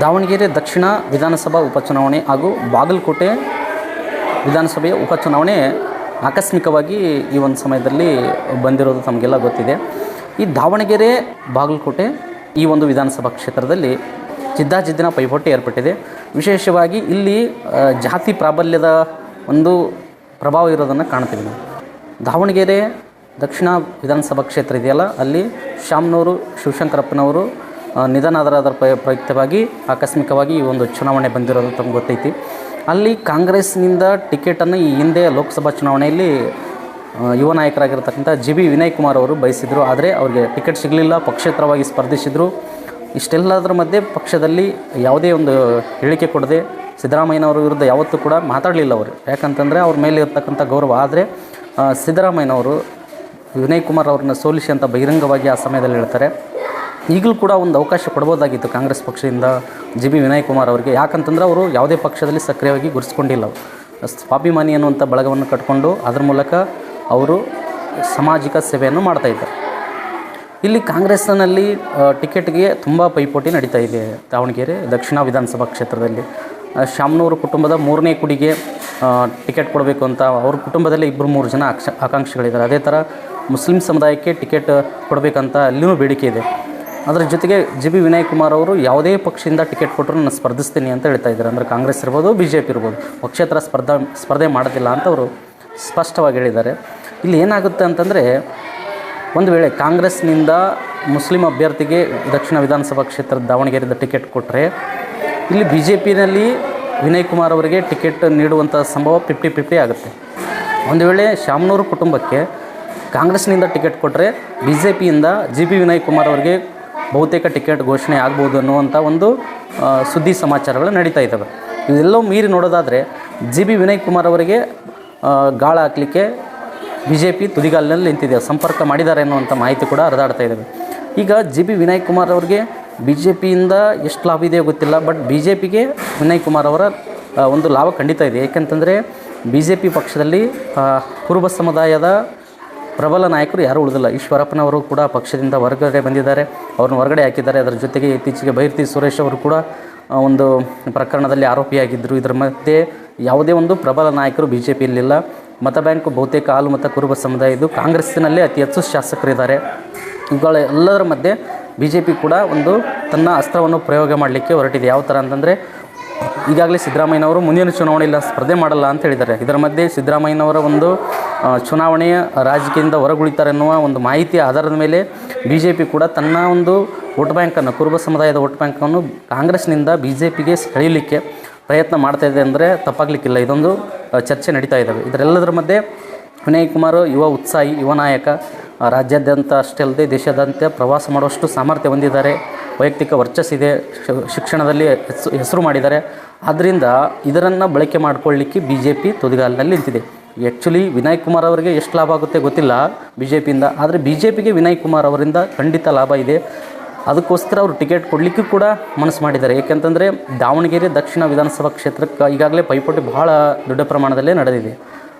ದಾವಣಗೆರೆ ದಕ್ಷಿಣ ವಿಧಾನಸಭಾ ಉಪಚುನಾವಣೆ ಹಾಗೂ ಬಾಗಲಕೋಟೆ ವಿಧಾನಸಭೆಯ ಉಪಚುನಾವಣೆ ಆಕಸ್ಮಿಕವಾಗಿ ಈ ಒಂದು ಸಮಯದಲ್ಲಿ ಬಂದಿರೋದು ತಮಗೆಲ್ಲ ಗೊತ್ತಿದೆ. ಈ ದಾವಣಗೆರೆ ಬಾಗಲಕೋಟೆ ಈ ಒಂದು ವಿಧಾನಸಭಾ ಕ್ಷೇತ್ರದಲ್ಲಿ ಜಿದ್ದಾಜಿದ್ದಿನ ಪೈಪೋಟಿ ಏರ್ಪಟ್ಟಿದೆ. ವಿಶೇಷವಾಗಿ ಇಲ್ಲಿ ಜಾತಿ ಪ್ರಾಬಲ್ಯದ ಒಂದು ಪ್ರಭಾವ ಇರೋದನ್ನು ಕಾಣ್ತೀವಿ ನಾವು. ದಾವಣಗೆರೆ ದಕ್ಷಿಣ ವಿಧಾನಸಭಾ ಕ್ಷೇತ್ರ ಇದೆಯಲ್ಲ, ಅಲ್ಲಿ ಶಾಮನೂರು ಶಿವಶಂಕರಪ್ಪನವರು ನಿಧನರಾದ ಪ್ರಯುಕ್ತವಾಗಿ ಆಕಸ್ಮಿಕವಾಗಿ ಈ ಒಂದು ಚುನಾವಣೆ ಬಂದಿರೋದು ತಮ್ಗೆ ಗೊತ್ತೈತಿ. ಅಲ್ಲಿ ಕಾಂಗ್ರೆಸ್ನಿಂದ ಟಿಕೆಟನ್ನು ಈ ಹಿಂದೆ ಲೋಕಸಭಾ ಚುನಾವಣೆಯಲ್ಲಿ ಯುವ ನಾಯಕರಾಗಿರ್ತಕ್ಕಂಥ ಜಿ ಬಿ ವಿನಯ್ ಕುಮಾರ್ ಅವರು ಬಯಸಿದರು. ಆದರೆ ಅವರಿಗೆ ಟಿಕೆಟ್ ಸಿಗಲಿಲ್ಲ, ಪಕ್ಷೇತರವಾಗಿ ಸ್ಪರ್ಧಿಸಿದರು. ಇಷ್ಟೆಲ್ಲದರ ಮಧ್ಯೆ ಪಕ್ಷದಲ್ಲಿ ಯಾವುದೇ ಒಂದು ಹೇಳಿಕೆ ಕೊಡದೆ ಸಿದ್ದರಾಮಯ್ಯನವರ ವಿರುದ್ಧ ಯಾವತ್ತೂ ಕೂಡ ಮಾತಾಡಲಿಲ್ಲ ಅವರು. ಯಾಕಂತಂದರೆ ಅವ್ರ ಮೇಲೆ ಇರ್ತಕ್ಕಂಥ ಗೌರವ. ಆದರೆ ಸಿದ್ದರಾಮಯ್ಯನವರು ವಿನಯ್ ಕುಮಾರ್ ಅವ್ರನ್ನ ಸೋಲಿಸಿ ಅಂತ ಬಹಿರಂಗವಾಗಿ ಆ ಸಮಯದಲ್ಲಿ ಹೇಳ್ತಾರೆ. ಈಗಲೂ ಕೂಡ ಒಂದು ಅವಕಾಶ ಕೊಡ್ಬೋದಾಗಿತ್ತು ಕಾಂಗ್ರೆಸ್ ಪಕ್ಷದಿಂದ ಜಿ ಬಿ ವಿನಯ್ ಕುಮಾರ್ ಅವರಿಗೆ. ಯಾಕಂತಂದ್ರೆ ಅವರು ಯಾವುದೇ ಪಕ್ಷದಲ್ಲಿ ಸಕ್ರಿಯವಾಗಿ ಗುರುತಿಸ್ಕೊಂಡಿಲ್ಲ. ಸ್ವಾಭಿಮಾನಿ ಅನ್ನುವಂಥ ಬಳಗವನ್ನು ಕಟ್ಕೊಂಡು ಅದರ ಮೂಲಕ ಅವರು ಸಾಮಾಜಿಕ ಸೇವೆಯನ್ನು ಮಾಡ್ತಾಯಿದ್ದಾರೆ. ಇಲ್ಲಿ ಕಾಂಗ್ರೆಸ್ನಲ್ಲಿ ಟಿಕೆಟ್ಗೆ ತುಂಬ ಪೈಪೋಟಿ ನಡೀತಾ ಇದೆ. ದಾವಣಗೆರೆ ದಕ್ಷಿಣ ವಿಧಾನಸಭಾ ಕ್ಷೇತ್ರದಲ್ಲಿ ಶಾಮನೂರು ಕುಟುಂಬದ 3ನೇ ಕುಡಿಗೆ ಟಿಕೆಟ್ ಕೊಡಬೇಕು ಅಂತ ಅವ್ರ ಕುಟುಂಬದಲ್ಲಿ 2-3 ಜನ ಆಕಾಂಕ್ಷಿಗಳಿದ್ದಾರೆ. ಅದೇ ಥರ ಮುಸ್ಲಿಂ ಸಮುದಾಯಕ್ಕೆ ಟಿಕೆಟ್ ಕೊಡಬೇಕಂತ ಅಲ್ಲಿಯೂ ಬೇಡಿಕೆ ಇದೆ. ಅದರ ಜೊತೆಗೆ ಜಿ ಬಿ ವಿನಯ್ ಕುಮಾರ್ ಅವರು ಯಾವುದೇ ಪಕ್ಷದಿಂದ ಟಿಕೆಟ್ ಕೊಟ್ಟರು ನಾನು ಸ್ಪರ್ಧಿಸ್ತೀನಿ ಅಂತ ಹೇಳ್ತಾ ಇದ್ದಾರೆ. ಅಂದರೆ ಕಾಂಗ್ರೆಸ್ ಇರ್ಬೋದು, ಬಿ ಜೆ ಪಿ ಇರ್ಬೋದು, ಪಕ್ಷೇತರ ಸ್ಪರ್ಧೆ ಮಾಡೋದಿಲ್ಲ ಅಂತ ಅವರು ಸ್ಪಷ್ಟವಾಗಿ ಹೇಳಿದ್ದಾರೆ. ಇಲ್ಲಿ ಏನಾಗುತ್ತೆ ಅಂತಂದರೆ, ಒಂದು ವೇಳೆ ಕಾಂಗ್ರೆಸ್ನಿಂದ ಮುಸ್ಲಿಂ ಅಭ್ಯರ್ಥಿಗೆ ದಕ್ಷಿಣ ವಿಧಾನಸಭಾ ಕ್ಷೇತ್ರದ ದಾವಣಗೆರೆಯಿಂದ ಟಿಕೆಟ್ ಕೊಟ್ಟರೆ ಇಲ್ಲಿ ಬಿ ಜೆ ಪಿನಲ್ಲಿ ವಿನಯ್ ಕುಮಾರ್ ಅವರಿಗೆ ಟಿಕೆಟ್ ನೀಡುವಂಥ ಸಂಭವ 50-50 ಆಗುತ್ತೆ. ಒಂದು ವೇಳೆ ಶಾಮನೂರು ಕುಟುಂಬಕ್ಕೆ ಕಾಂಗ್ರೆಸ್ನಿಂದ ಟಿಕೆಟ್ ಕೊಟ್ಟರೆ ಬಿ ಜೆ ಪಿಯಿಂದ ಜಿ ಬಿ ವಿನಯ್ ಕುಮಾರ್ ಅವರಿಗೆ ಬಹುತೇಕ ಟಿಕೆಟ್ ಘೋಷಣೆ ಆಗ್ಬೋದು ಅನ್ನುವಂಥ ಒಂದು ಸುದ್ದಿ ಸಮಾಚಾರಗಳು ನಡೀತಾ ಇದ್ದಾವೆ. ಇದೆಲ್ಲವೂ ಮೀರಿ ನೋಡೋದಾದರೆ ಜಿ ಬಿ ವಿನಯ್ ಕುಮಾರ್ ಅವರಿಗೆ ಗಾಳ ಹಾಕಲಿಕ್ಕೆ ಬಿ ಜೆ ಪಿ ತುದಿಗಾಲಿನಲ್ಲಿ ನಿಂತಿದೆ, ಸಂಪರ್ಕ ಮಾಡಿದ್ದಾರೆ ಅನ್ನುವಂಥ ಮಾಹಿತಿ ಕೂಡ ಹರಿದಾಡ್ತಾ ಇದ್ದಾವೆ. ಈಗ ಜಿ ಬಿ ವಿನಯ್ ಕುಮಾರ್ ಅವರಿಗೆ ಬಿ ಜೆ ಪಿಯಿಂದ ಎಷ್ಟು ಲಾಭ ಇದೆಯೋ ಗೊತ್ತಿಲ್ಲ, ಬಟ್ ಬಿ ಜೆ ಪಿಗೆ ವಿನಯ್ ಕುಮಾರ್ ಅವರ ಒಂದು ಲಾಭ ಖಂಡಿತ ಇದೆ. ಏಕೆಂತಂದರೆ ಬಿ ಜೆ ಪಿ ಪಕ್ಷದಲ್ಲಿ ಕುರುಬ ಸಮುದಾಯದ ಪ್ರಬಲ ನಾಯಕರು ಯಾರೂ ಉಳಿದಿಲ್ಲ. ಈಶ್ವರಪ್ಪನವರು ಕೂಡ ಪಕ್ಷದಿಂದ ಹೊರಗಡೆ ಬಂದಿದ್ದಾರೆ, ಅವ್ರನ್ನ ಹೊರಗಡೆ ಹಾಕಿದ್ದಾರೆ. ಅದರ ಜೊತೆಗೆ ಇತ್ತೀಚೆಗೆ ಬೈರತಿ ಸುರೇಶ್ ಅವರು ಕೂಡ ಒಂದು ಪ್ರಕರಣದಲ್ಲಿ ಆರೋಪಿಯಾಗಿದ್ದರು. ಇದರ ಮಧ್ಯೆ ಯಾವುದೇ ಒಂದು ಪ್ರಬಲ ನಾಯಕರು ಬಿ ಜೆ ಪಿಯಲ್ಲಿಲ್ಲ. ಮತ ಬ್ಯಾಂಕು ಬಹುತೇಕ ಹಾಲು ಮತ್ತು ಕುರುಬ ಸಮುದಾಯ ಇದು. ಕಾಂಗ್ರೆಸ್ಸಿನಲ್ಲೇ ಅತಿ ಹೆಚ್ಚು ಶಾಸಕರಿದ್ದಾರೆ. ಇವುಗಳ ಎಲ್ಲದರ ಮಧ್ಯೆ ಬಿ ಜೆ ಪಿ ಕೂಡ ಒಂದು ತನ್ನ ಅಸ್ತ್ರವನ್ನು ಪ್ರಯೋಗ ಮಾಡಲಿಕ್ಕೆ ಹೊರಟಿದೆ. ಯಾವ ಥರ ಅಂತಂದರೆ, ಈಗಾಗಲೇ ಸಿದ್ದರಾಮಯ್ಯನವರು ಮುಂದಿನ ಚುನಾವಣೆಯಲ್ಲಿ ಸ್ಪರ್ಧೆ ಮಾಡಲ್ಲ ಅಂತ ಹೇಳಿದ್ದಾರೆ. ಇದರ ಮಧ್ಯೆ ಸಿದ್ದರಾಮಯ್ಯನವರ ಒಂದು ಚುನಾವಣೆಯ ರಾಜಕೀಯದಿಂದ ಹೊರಗುಳಿತಾರೆ ಎನ್ನುವ ಒಂದು ಮಾಹಿತಿ ಆಧಾರದ ಮೇಲೆ ಬಿ ಜೆ ಪಿ ಕೂಡ ತನ್ನ ಒಂದು ವೋಟ್ ಬ್ಯಾಂಕನ್ನು, ಕುರುಬ ಸಮುದಾಯದ ವೋಟ್ ಬ್ಯಾಂಕನ್ನು ಕಾಂಗ್ರೆಸ್ನಿಂದ ಬಿ ಜೆ ಪಿಗೆ ಸೆಳೆಯಲಿಕ್ಕೆ ಪ್ರಯತ್ನ ಮಾಡ್ತಾಯಿದೆ ಅಂದರೆ ತಪ್ಪಾಗಲಿಕ್ಕಿಲ್ಲ. ಇದೊಂದು ಚರ್ಚೆ ನಡೀತಾ ಇದ್ದಾವೆ. ಇದರೆಲ್ಲದರ ಮಧ್ಯೆ ವಿನಯ್ ಕುಮಾರ್ ಯುವ ಉತ್ಸಾಹಿ, ಯುವ ನಾಯಕ, ರಾಜ್ಯಾದ್ಯಂತ ಅಷ್ಟೇ ಅಲ್ಲದೆ ದೇಶಾದ್ಯಂತ ಪ್ರವಾಸ ಮಾಡುವಷ್ಟು ಸಾಮರ್ಥ್ಯ ಹೊಂದಿದ್ದಾರೆ. ವೈಯಕ್ತಿಕ ವರ್ಚಸ್ಸಿದೆ, ಶಿಕ್ಷಣದಲ್ಲಿ ಹೆಸರು ಮಾಡಿದ್ದಾರೆ. ಆದ್ದರಿಂದ ಇದನ್ನು ಬಳಕೆ ಮಾಡಿಕೊಳ್ಳಿಕ್ಕೆ ಬಿ ಜೆ ಪಿ ತುದಿಗಾಲಿನಲ್ಲಿ ನಿಂತಿದೆ. ಆ್ಯಕ್ಚುಲಿ ವಿನಯ್ ಕುಮಾರ್ ಅವರಿಗೆ ಎಷ್ಟು ಲಾಭ ಆಗುತ್ತೆ ಗೊತ್ತಿಲ್ಲ ಬಿ ಜೆ ಪಿಯಿಂದ, ಆದರೆ ಬಿ ಜೆ ಪಿಗೆ ವಿನಯ್ ಕುಮಾರ್ ಅವರಿಂದ ಖಂಡಿತ ಲಾಭ ಇದೆ. ಅದಕ್ಕೋಸ್ಕರ ಅವರು ಟಿಕೆಟ್ ಕೊಡಲಿಕ್ಕೂ ಕೂಡ ಮನಸ್ಸು ಮಾಡಿದ್ದಾರೆ. ಏಕೆಂತಂದರೆ ದಾವಣಗೆರೆ ದಕ್ಷಿಣ ವಿಧಾನಸಭಾ ಕ್ಷೇತ್ರಕ್ಕೆ ಈಗಾಗಲೇ ಪೈಪೋಟಿ ಬಹಳ ದೊಡ್ಡ ಪ್ರಮಾಣದಲ್ಲೇ ನಡೆದಿದೆ.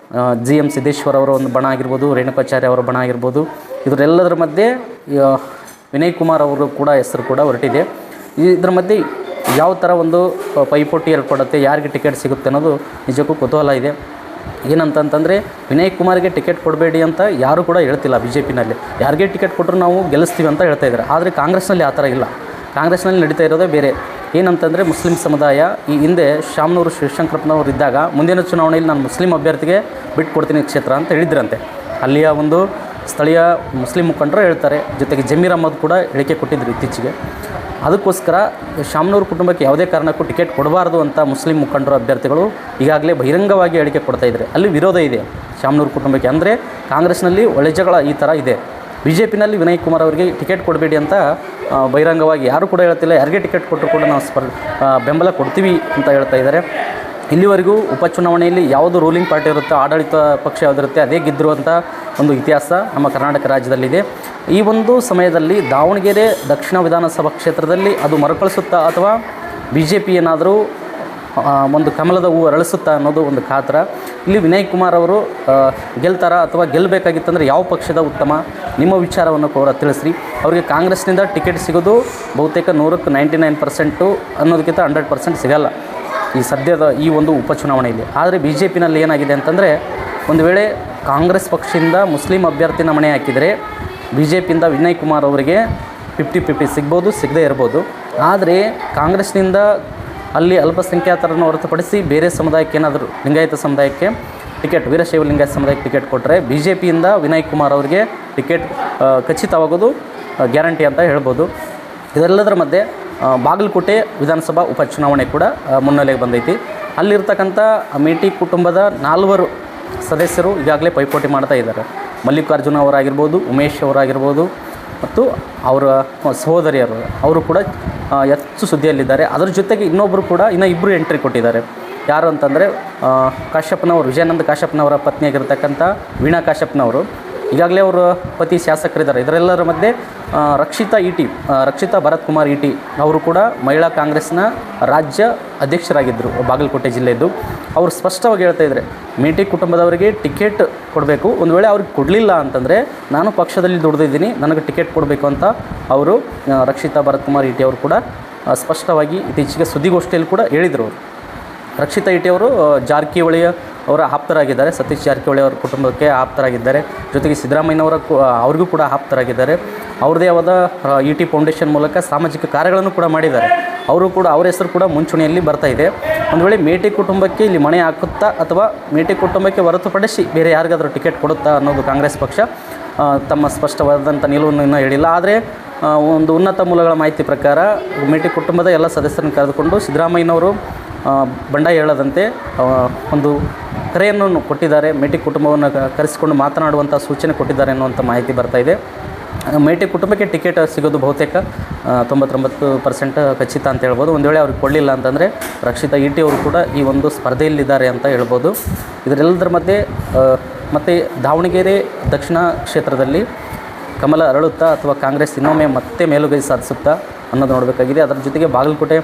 ಜಿ ಎಮ್ ಸಿದ್ದೇಶ್ವರ್ ಅವರ ಒಂದು ಬಣ ಆಗಿರ್ಬೋದು, ರೇಣುಕಾಚಾರ್ಯ ಅವರ ಬಣ ಆಗಿರ್ಬೋದು, ಇದರೆಲ್ಲದರ ಮಧ್ಯೆ ವಿನಯ್ ಕುಮಾರ್ ಅವರು ಕೂಡ ಹೆಸರು ಕೂಡ ಹೊರಟಿದೆ. ಇದರ ಮಧ್ಯೆ ಯಾವ ಥರ ಒಂದು ಪೈಪೋಟಿ ಏರ್ಪಡುತ್ತೆ, ಯಾರಿಗೆ ಟಿಕೆಟ್ ಸಿಗುತ್ತೆ ಅನ್ನೋದು ನಿಜಕ್ಕೂ ಕುತೂಹಲ ಇದೆ. ಏನಂತಂತಂದರೆ, ವಿನಯ್ ಕುಮಾರ್ಗೆ ಟಿಕೆಟ್ ಕೊಡಬೇಡಿ ಅಂತ ಯಾರೂ ಕೂಡ ಹೇಳ್ತಿಲ್ಲ. ಬಿ ಜೆ ಪಿನಲ್ಲಿ ಯಾರಿಗೆ ಟಿಕೆಟ್ ಕೊಟ್ಟರು ನಾವು ಗೆಲ್ಲಿಸ್ತೀವಿ ಅಂತ ಹೇಳ್ತಾ ಇದ್ದಾರೆ. ಆದರೆ ಕಾಂಗ್ರೆಸ್ನಲ್ಲಿ ಆ ಥರ ಇಲ್ಲ. ಕಾಂಗ್ರೆಸ್ನಲ್ಲಿ ನಡೀತಾ ಇರೋದೇ ಬೇರೆ. ಏನಂತಂದರೆ, ಮುಸ್ಲಿಂ ಸಮುದಾಯ ಈ ಹಿಂದೆ ಶಾಮನೂರು ಶಿವಶಂಕರಪ್ಪನವರು ಇದ್ದಾಗ ಮುಂದಿನ ಚುನಾವಣೆಯಲ್ಲಿ ನಾನು ಮುಸ್ಲಿಂ ಅಭ್ಯರ್ಥಿಗೆ ಬಿಟ್ಟುಕೊಡ್ತೀನಿ ಕ್ಷೇತ್ರ ಅಂತ ಹೇಳಿದ್ರಂತೆ. ಅಲ್ಲಿಯ ಒಂದು ಸ್ಥಳೀಯ ಮುಸ್ಲಿಂ ಮುಖಂಡರು ಹೇಳ್ತಾರೆ. ಜೊತೆಗೆ ಜಮೀರ್ ಅಹ್ಮದ್ ಕೂಡ ಹೇಳಿಕೆ ಕೊಟ್ಟಿದ್ದರು ಇತ್ತೀಚೆಗೆ. ಅದಕ್ಕೋಸ್ಕರ ಶಾಮನೂರು ಕುಟುಂಬಕ್ಕೆ ಯಾವುದೇ ಕಾರಣಕ್ಕೂ ಟಿಕೆಟ್ ಕೊಡಬಾರ್ದು ಅಂತ ಮುಸ್ಲಿಂ ಮುಖಂಡರು ಅಭ್ಯರ್ಥಿಗಳು ಈಗಾಗಲೇ ಬಹಿರಂಗವಾಗಿ ಹೇಳಿಕೆ ಕೊಡ್ತಾ ಇದ್ದಾರೆ. ಅಲ್ಲಿ ವಿರೋಧ ಇದೆ ಶಾಮನೂರು ಕುಟುಂಬಕ್ಕೆ. ಅಂದರೆ ಕಾಂಗ್ರೆಸ್ನಲ್ಲಿ ಒಳಜಗಳ ಈ ಥರ ಇದೆ. ಬಿ ಜೆ ಪಿನಲ್ಲಿ ವಿನಯ್ ಕುಮಾರ್ ಅವರಿಗೆ ಟಿಕೆಟ್ ಕೊಡಬೇಡಿ ಅಂತ ಬಹಿರಂಗವಾಗಿ ಯಾರೂ ಕೂಡ ಹೇಳ್ತಿಲ್ಲ. ಯಾರಿಗೆ ಟಿಕೆಟ್ ಕೊಟ್ಟರು ಕೂಡ ನಾವು ಬೆಂಬಲ ಕೊಡ್ತೀವಿ ಅಂತ ಹೇಳ್ತಾ ಇದ್ದಾರೆ. ಇಲ್ಲಿವರೆಗೂ ಉಪಚುನಾವಣೆಯಲ್ಲಿ ಯಾವುದು ರೂಲಿಂಗ್ ಪಾರ್ಟಿ ಇರುತ್ತೋ, ಆಡಳಿತ ಪಕ್ಷ ಯಾವುದಿರುತ್ತೆ ಅದೇ ಗೆದ್ದಿರುವಂಥ ಒಂದು ಇತಿಹಾಸ ನಮ್ಮ ಕರ್ನಾಟಕ ರಾಜ್ಯದಲ್ಲಿದೆ. ಈ ಒಂದು ಸಮಯದಲ್ಲಿ ದಾವಣಗೆರೆ ದಕ್ಷಿಣ ವಿಧಾನಸಭಾ ಕ್ಷೇತ್ರದಲ್ಲಿ ಅದು ಮರುಕಳಿಸುತ್ತಾ ಅಥವಾ ಬಿ ಜೆ ಪಿ ಏನಾದರೂ ಒಂದು ಕಮಲದ ಹೂವು ಅರಳಿಸುತ್ತಾ ಅನ್ನೋದು ಒಂದು ಕಾತರ. ಇಲ್ಲಿ ವಿನಯ್ ಕುಮಾರ್ ಅವರು ಗೆಲ್ತಾರಾ ಅಥವಾ ಗೆಲ್ಲಬೇಕಾಗಿತ್ತಂದರೆ ಯಾವ ಪಕ್ಷದ ಉತ್ತಮ, ನಿಮ್ಮ ವಿಚಾರವನ್ನು ಕೂಡ ತಿಳಿಸ್ರಿ. ಅವರಿಗೆ ಕಾಂಗ್ರೆಸ್ನಿಂದ ಟಿಕೆಟ್ ಸಿಗೋದು ಬಹುತೇಕ 100ಕ್ಕೆ 99% ಅನ್ನೋದಕ್ಕಿಂತ 100% ಸಿಗಲ್ಲ ಈ ಸದ್ಯದ ಈ ಒಂದು ಉಪಚುನಾವಣೆಯಲ್ಲಿ. ಆದರೆ ಬಿ ಜೆ ಪಿನಲ್ಲಿ ಏನಾಗಿದೆ ಅಂತಂದರೆ, ಒಂದು ವೇಳೆ ಕಾಂಗ್ರೆಸ್ ಪಕ್ಷದಿಂದ ಮುಸ್ಲಿಂ ಅಭ್ಯರ್ಥಿನ ಮಣೆ ಹಾಕಿದರೆ ಬಿ ಜೆ ಪಿಯಿಂದ ವಿನಯ್ ಕುಮಾರ್ ಅವರಿಗೆ 50-50 ಸಿಗ್ಬೋದು, ಸಿಗದೇ ಇರ್ಬೋದು. ಆದರೆ ಕಾಂಗ್ರೆಸ್ನಿಂದ ಅಲ್ಲಿ ಅಲ್ಪಸಂಖ್ಯಾತರನ್ನು ಹೊರತುಪಡಿಸಿ ಬೇರೆ ಸಮುದಾಯಕ್ಕೆ ಏನಾದರೂ ಲಿಂಗಾಯತ ಸಮುದಾಯಕ್ಕೆ ಟಿಕೆಟ್, ವೀರಶೈವ ಲಿಂಗಾಯತ ಸಮುದಾಯಕ್ಕೆ ಟಿಕೆಟ್ ಕೊಟ್ಟರೆ ಬಿ ಜೆ ಪಿಯಿಂದ ವಿನಯ್ ಕುಮಾರ್ ಅವರಿಗೆ ಟಿಕೆಟ್ ಖಚಿತವಾಗೋದು ಗ್ಯಾರಂಟಿ ಅಂತ ಹೇಳ್ಬೋದು. ಇದೆಲ್ಲದರ ಮಧ್ಯೆ ಬಾಗಲಕೋಟೆ ವಿಧಾನಸಭಾ ಉಪಚುನಾವಣೆ ಕೂಡ ಮುನ್ನೆಲೆಗೆ ಬಂದೈತಿ. ಅಲ್ಲಿರ್ತಕ್ಕಂಥ ಮೇಟಿ ಕುಟುಂಬದ 4 ಸದಸ್ಯರು ಈಗಾಗಲೇ ಪೈಪೋಟಿ ಮಾಡ್ತಾ ಇದ್ದಾರೆ. ಮಲ್ಲಿಕಾರ್ಜುನ ಅವರಾಗಿರ್ಬೋದು, ಉಮೇಶ್ ಅವರಾಗಿರ್ಬೋದು ಮತ್ತು ಅವರ ಸಹೋದರಿಯರು ಅವರು ಕೂಡ ಹೆಚ್ಚು ಸುದ್ದಿಯಲ್ಲಿದ್ದಾರೆ. ಅದರ ಜೊತೆಗೆ ಇನ್ನೂ ಇಬ್ಬರು ಎಂಟ್ರಿ ಕೊಟ್ಟಿದ್ದಾರೆ. ಯಾರು ಅಂತಂದರೆ ಕಾಶ್ಯಪ್ನವರು, ವಿಜಯಾನಂದ ಕಾಶ್ಯಪ್ನವರ ಪತ್ನಿಯಾಗಿರ್ತಕ್ಕಂಥ ವೀಣಾ ಕಾಶ್ಯಪ್ನವರು. ಈಗಾಗಲೇ ಅವರ ಪತಿ ಶಾಸಕರಿದ್ದಾರೆ. ಇದರೆಲ್ಲರ ಮಧ್ಯೆ ರಕ್ಷಿತಾ ಭರತ್ ಕುಮಾರ್ ಇಟಿ ಅವರು ಕೂಡ ಮಹಿಳಾ ಕಾಂಗ್ರೆಸ್ನ ರಾಜ್ಯ ಅಧ್ಯಕ್ಷರಾಗಿದ್ದರು ಬಾಗಲಕೋಟೆ ಜಿಲ್ಲೆಯದ್ದು. ಅವರು ಸ್ಪಷ್ಟವಾಗಿ ಹೇಳ್ತಾ ಇದ್ದಾರೆ, ಮೇಟಿ ಕುಟುಂಬದವರಿಗೆ ಟಿಕೆಟ್ ಕೊಡಬೇಕು, ಒಂದು ವೇಳೆ ಅವ್ರಿಗೆ ಕೊಡಲಿಲ್ಲ ಅಂತಂದರೆ ನಾನು ಪಕ್ಷದಲ್ಲಿ ದುಡಿದಿದ್ದೀನಿ, ನನಗೆ ಟಿಕೆಟ್ ಕೊಡಬೇಕು ಅಂತ ಅವರು ರಕ್ಷಿತಾ ಭರತ್ ಕುಮಾರ್ ಇಟಿ ಅವರು ಕೂಡ ಸ್ಪಷ್ಟವಾಗಿ ಇತ್ತೀಚೆಗೆ ಸುದ್ದಿಗೋಷ್ಠಿಯಲ್ಲಿ ಕೂಡ ಹೇಳಿದರು. ರಕ್ಷಿತಾ ಇಟಿ ಅವರು ಜಾರಕಿಹೊಳಿ ಅವರ ಆಪ್ತರಾಗಿದ್ದಾರೆ, ಸತೀಶ್ ಜಾರಕಿಹೊಳಿ ಅವರ ಕುಟುಂಬಕ್ಕೆ ಆಪ್ತರಾಗಿದ್ದಾರೆ. ಜೊತೆಗೆ ಸಿದ್ದರಾಮಯ್ಯನವರ ಅವ್ರಿಗೂ ಕೂಡ ಆಪ್ತರಾಗಿದ್ದಾರೆ. ಅವ್ರದ್ದೇ ಆದ ಇಟಿ ಫೌಂಡೇಶನ್ ಮೂಲಕ ಸಾಮಾಜಿಕ ಕಾರ್ಯಗಳನ್ನು ಕೂಡ ಮಾಡಿದ್ದಾರೆ. ಅವ್ರ ಹೆಸರು ಕೂಡ ಮುಂಚೂಣಿಯಲ್ಲಿ ಬರ್ತಾ ಇದೆ. ಒಂದು ವೇಳೆ ಮೇಟಿ ಕುಟುಂಬಕ್ಕೆ ಇಲ್ಲಿ ಮಣೆ ಹಾಕುತ್ತಾ ಅಥವಾ ಮೇಟಿ ಕುಟುಂಬಕ್ಕೆ ಹೊರತುಪಡಿಸಿ ಬೇರೆ ಯಾರಿಗಾದರೂ ಟಿಕೆಟ್ ಕೊಡುತ್ತಾ ಅನ್ನೋದು ಕಾಂಗ್ರೆಸ್ ಪಕ್ಷ ತಮ್ಮ ಸ್ಪಷ್ಟವಾದಂಥ ನಿಲುವನ್ನು ಇನ್ನೂ ಹೇಳಿಲ್ಲ. ಆದರೆ ಒಂದು ಉನ್ನತ ಮೂಲಗಳ ಮಾಹಿತಿ ಪ್ರಕಾರ ಮೇಟಿ ಕುಟುಂಬದ ಎಲ್ಲ ಸದಸ್ಯರನ್ನು ಕರೆದುಕೊಂಡು ಸಿದ್ದರಾಮಯ್ಯನವರು ಬಂಡಾಯ ಹೇಳದಂತೆ ಒಂದು ಕರೆಯನ್ನು ಕೊಟ್ಟಿದ್ದಾರೆ. ಮೇಟಿ ಕುಟುಂಬವನ್ನು ಕರೆಸಿಕೊಂಡು ಮಾತನಾಡುವಂಥ ಸೂಚನೆ ಕೊಟ್ಟಿದ್ದಾರೆ ಅನ್ನುವಂಥ ಮಾಹಿತಿ ಬರ್ತಾ ಇದೆ. ಮೇಟಿ ಕುಟುಂಬಕ್ಕೆ ಟಿಕೆಟ್ ಸಿಗೋದು ಬಹುತೇಕ 99% ಖಚಿತ ಅಂತ ಹೇಳ್ಬೋದು. ಒಂದು ವೇಳೆ ಅವ್ರಿಗೆ ಕೊಡಲಿಲ್ಲ ಅಂತಂದರೆ ರಕ್ಷಿತಾ ಇಟಿ ಅವರು ಕೂಡ ಈ ಒಂದು ಸ್ಪರ್ಧೆಯಲ್ಲಿದ್ದಾರೆ ಅಂತ ಹೇಳ್ಬೋದು. ಇದರೆಲ್ಲದರ ಮಧ್ಯೆ ಮತ್ತು ದಾವಣಗೆರೆ ದಕ್ಷಿಣ ಕ್ಷೇತ್ರದಲ್ಲಿ ಕಮಲ ಅರಳುತ್ತಾ ಅಥವಾ ಕಾಂಗ್ರೆಸ್ ಇನ್ನೊಮ್ಮೆ ಮತ್ತೆ ಮೇಲುಗೈ ಸಾಧಿಸುತ್ತಾ ಅನ್ನೋದು ನೋಡಬೇಕಾಗಿದೆ. ಅದರ ಜೊತೆಗೆ ಬಾಗಲಕೋಟೆ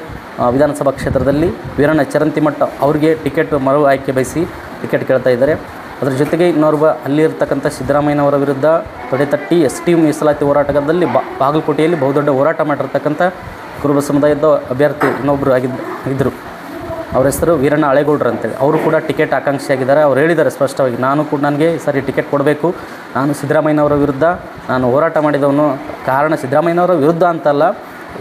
ವಿಧಾನಸಭಾ ಕ್ಷೇತ್ರದಲ್ಲಿ ವೀರಣ್ಣ ಚರಂತಿಮಠ ಅವರಿಗೆ ಟಿಕೆಟ್ ಮರು ಆಯ್ಕೆ ಬಯಸಿ ಟಿಕೆಟ್ ಕೇಳ್ತಾ ಇದ್ದಾರೆ. ಅದರ ಜೊತೆಗೆ ಇನ್ನೋರ್ವ ಅಲ್ಲಿ ಇರ್ತಕ್ಕಂಥ ಸಿದ್ದರಾಮಯ್ಯನವರ ವಿರುದ್ಧ ತೊಡೆತಟ್ಟಿ ST ಮೀಸಲಾತಿ ಹೋರಾಟದಲ್ಲಿ ಬಾಗಲಕೋಟೆಯಲ್ಲಿ ಬಹುದೊಡ್ಡ ಹೋರಾಟ ಮಾಡಿರ್ತಕ್ಕಂಥ ಕುರುಬ ಸಮುದಾಯದ ಅಭ್ಯರ್ಥಿ ಇನ್ನೊಬ್ಬರು ಆಗಿದ್ದರು. ಅವ್ರ ಹೆಸರು ವೀರಣ್ಣ ಹಳೇಗೌಡರು ಅಂತೇಳಿ. ಅವರು ಕೂಡ ಟಿಕೆಟ್ ಆಕಾಂಕ್ಷಿಯಾಗಿದ್ದಾರೆ. ಅವ್ರು ಹೇಳಿದ್ದಾರೆ ಸ್ಪಷ್ಟವಾಗಿ, ನನಗೆ ಈ ಸಾರಿ ಟಿಕೆಟ್ ಕೊಡಬೇಕು, ನಾನು ಸಿದ್ದರಾಮಯ್ಯನವರ ವಿರುದ್ಧ ಹೋರಾಟ ಮಾಡಿದವನು. ಕಾರಣ ಸಿದ್ದರಾಮಯ್ಯನವರ ವಿರುದ್ಧ ಅಂತಲ್ಲ,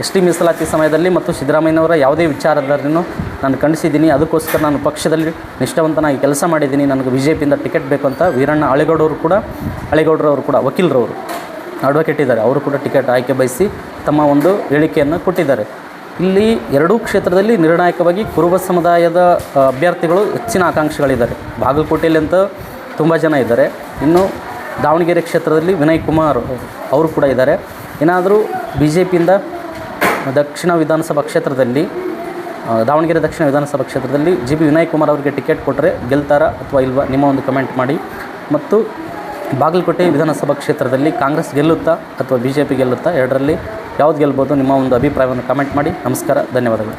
ST ಮೀಸಲಾತಿ ಸಮಯದಲ್ಲಿ ಮತ್ತು ಸಿದ್ದರಾಮಯ್ಯನವರ ಯಾವುದೇ ವಿಚಾರಧಾರೆಯನ್ನು ನಾನು ಖಂಡಿಸಿದ್ದೀನಿ. ಅದಕ್ಕೋಸ್ಕರ ನಾನು ಪಕ್ಷದಲ್ಲಿ ನಿಷ್ಠಾವಂತನಾಗಿ ಕೆಲಸ ಮಾಡಿದ್ದೀನಿ, ನನಗೆ BJPಯಿಂದ ಟಿಕೆಟ್ ಬೇಕು ಅಂತ ವೀರಣ್ಣ ಹಳೇಗೌಡರವರು ಕೂಡ ವಕೀಲರವರು ಅಡ್ವೊಕೇಟ್ ಇದ್ದಾರೆ. ಅವರು ಕೂಡ ಟಿಕೆಟ್ ಆಯ್ಕೆ ಬಯಸಿ ತಮ್ಮ ಒಂದು ಹೇಳಿಕೆಯನ್ನು ಕೊಟ್ಟಿದ್ದಾರೆ. ಇಲ್ಲಿ ಎರಡೂ ಕ್ಷೇತ್ರದಲ್ಲಿ ನಿರ್ಣಾಯಕವಾಗಿ ಕುರುಬ ಸಮುದಾಯದ ಅಭ್ಯರ್ಥಿಗಳು ಹೆಚ್ಚಿನ ಆಕಾಂಕ್ಷಿಗಳಿದ್ದಾರೆ. ಬಾಗಲಕೋಟೆಯಲ್ಲಿ ಅಂತ ತುಂಬ ಜನ ಇದ್ದಾರೆ. ಇನ್ನು ದಾವಣಗೆರೆ ಕ್ಷೇತ್ರದಲ್ಲಿ ವಿನಯ್ ಕುಮಾರ್ ಅವರು ಕೂಡ ಇದ್ದಾರೆ. ಏನಾದರೂ BJPಯಿಂದ ದಕ್ಷಿಣ ವಿಧಾನಸಭಾ ಕ್ಷೇತ್ರದಲ್ಲಿ ದಾವಣಗೆರೆ ದಕ್ಷಿಣ ವಿಧಾನಸಭಾ ಕ್ಷೇತ್ರದಲ್ಲಿ GB ವಿನಯ್ ಕುಮಾರ್ ಅವರಿಗೆ ಟಿಕೆಟ್ ಕೊಟ್ಟರೆ ಗೆಲ್ತಾರಾ ಅಥವಾ ಇಲ್ವಾ, ನಿಮ್ಮ ಒಂದು ಕಮೆಂಟ್ ಮಾಡಿ. ಮತ್ತು ಬಾಗಲಕೋಟೆ ವಿಧಾನಸಭಾ ಕ್ಷೇತ್ರದಲ್ಲಿ ಕಾಂಗ್ರೆಸ್ ಗೆಲ್ಲುತ್ತಾ ಅಥವಾ BJP ಗೆಲ್ಲುತ್ತಾ, ಎರಡರಲ್ಲಿ ಯಾವ್ದು ಗೆಲ್ಬೋದು, ನಿಮ್ಮ ಒಂದು ಅಭಿಪ್ರಾಯವನ್ನು ಕಮೆಂಟ್ ಮಾಡಿ. ನಮಸ್ಕಾರ, ಧನ್ಯವಾದಗಳು.